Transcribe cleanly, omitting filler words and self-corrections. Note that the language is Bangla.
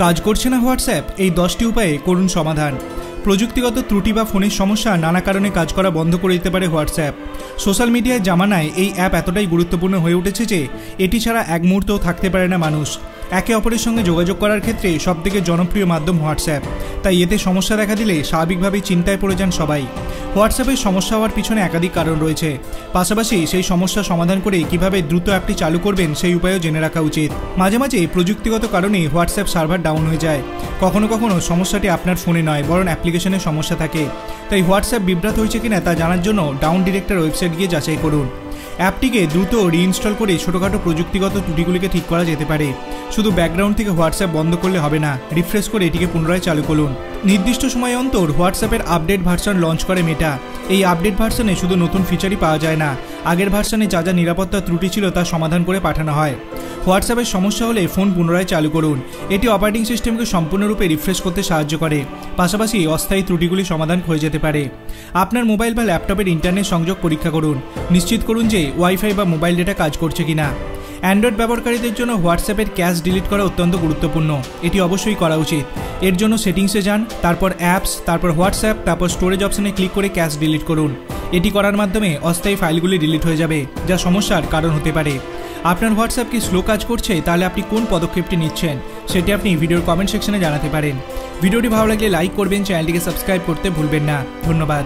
কাজ করছে না হোয়াটসঅ্যাপ? এই 10টি উপায়ে করুন সমাধান। প্রযুক্তিগত ত্রুটি বা ফোনের সমস্যা নানা কারণে কাজ করা বন্ধ করে দিতে পারে হোয়াটসঅ্যাপ। সোশ্যাল মিডিয়ার জামানায় এই অ্যাপ এতটাই গুরুত্বপূর্ণ হয়ে উঠেছে যে এটি ছাড়া এক মুহূর্তও থাকতে পারে না মানুষ। একে অপরের সঙ্গে যোগাযোগ করার ক্ষেত্রে সবথেকে জনপ্রিয় মাধ্যম হোয়াটসঅ্যাপ। তাই এতে সমস্যা দেখা দিলে স্বাভাবিকভাবেই চিন্তায় পড়ে যান সবাই। হোয়াটসঅ্যাপের সমস্যা হওয়ার পিছনে একাধিক কারণ রয়েছে। পাশাপাশি সেই সমস্যা সমাধান করে কিভাবে দ্রুত অ্যাপটি চালু করবেন সেই উপায়ও জেনে রাখা উচিত। মাঝে মাঝে প্রযুক্তিগত কারণে হোয়াটসঅ্যাপ সার্ভার ডাউন হয়ে যায়। কখনো কখনো সমস্যাটি আপনার ফোনে নয়, বরং অ্যাপ্লিকেশনের সমস্যা থাকে। তাই হোয়াটসঅ্যাপ বিভ্রাট হয়েছে কিনা তা জানার জন্য ডাউন ডিরেক্টর ওয়েবসাইট গিয়ে যাচাই করুন। অ্যাপটিকে দ্রুত রিইনস্টল করে ছোটোখাটো প্রযুক্তিগত ত্রুটিগুলিকে ঠিক করা যেতে পারে। শুধু ব্যাকগ্রাউন্ড থেকে হোয়াটসঅ্যাপ বন্ধ করলে হবে না, রিফ্রেশ করে এটিকে পুনরায় চালু করুন। নির্দিষ্ট সময় অন্তর হোয়াটসঅ্যাপের আপডেট ভার্সন লঞ্চ করে মেটা। এই আপডেট ভার্সনে শুধু নতুন ফিচারই পাওয়া যায় না, আগের ভার্সনে যা যা নিরাপত্তা ত্রুটি ছিল তা সমাধান করে পাঠানো হয়। হোয়াটসঅ্যাপের সমস্যা হলে ফোন পুনরায় চালু করুন। এটি অপারেটিং সিস্টেমকে সম্পূর্ণরূপে রিফ্রেশ করতে সাহায্য করে। পাশাপাশি অস্থায়ী ত্রুটিগুলি সমাধান হয়ে যেতে পারে। আপনার মোবাইল বা ল্যাপটপের ইন্টারনেট সংযোগ পরীক্ষা করুন। নিশ্চিত করুন যে ওয়াইফাই বা মোবাইল ডেটা কাজ করছে কিনা। অ্যান্ড্রয়েড ব্যবহারকারীদের জন্য হোয়াটসঅ্যাপের ক্যাশ ডিলিট করা অত্যন্ত গুরুত্বপূর্ণ। এটি অবশ্যই করা উচিত। এর জন্য সেটিংসে যান, তারপর অ্যাপস, তারপর হোয়াটসঅ্যাপ, তারপর স্টোরেজ অপশনে ক্লিক করে ক্যাশ ডিলিট করুন। এটি করার মাধ্যমে অস্থায়ী ফাইলগুলি ডিলিট হয়ে যাবে, যা সমস্যার কারণ হতে পারে। আপনার হোয়াটসঅ্যাপ কি স্লো কাজ করছে? তাহলে আপনি কোন পদক্ষেপটি নিচ্ছেন সেটি আপনি ভিডিওর কমেন্ট সেকশনে জানাতে পারেন। ভিডিওটি ভালো লাগলে লাইক করবেন, চ্যানেলটিকে সাবস্ক্রাইব করতে ভুলবেন না। ধন্যবাদ।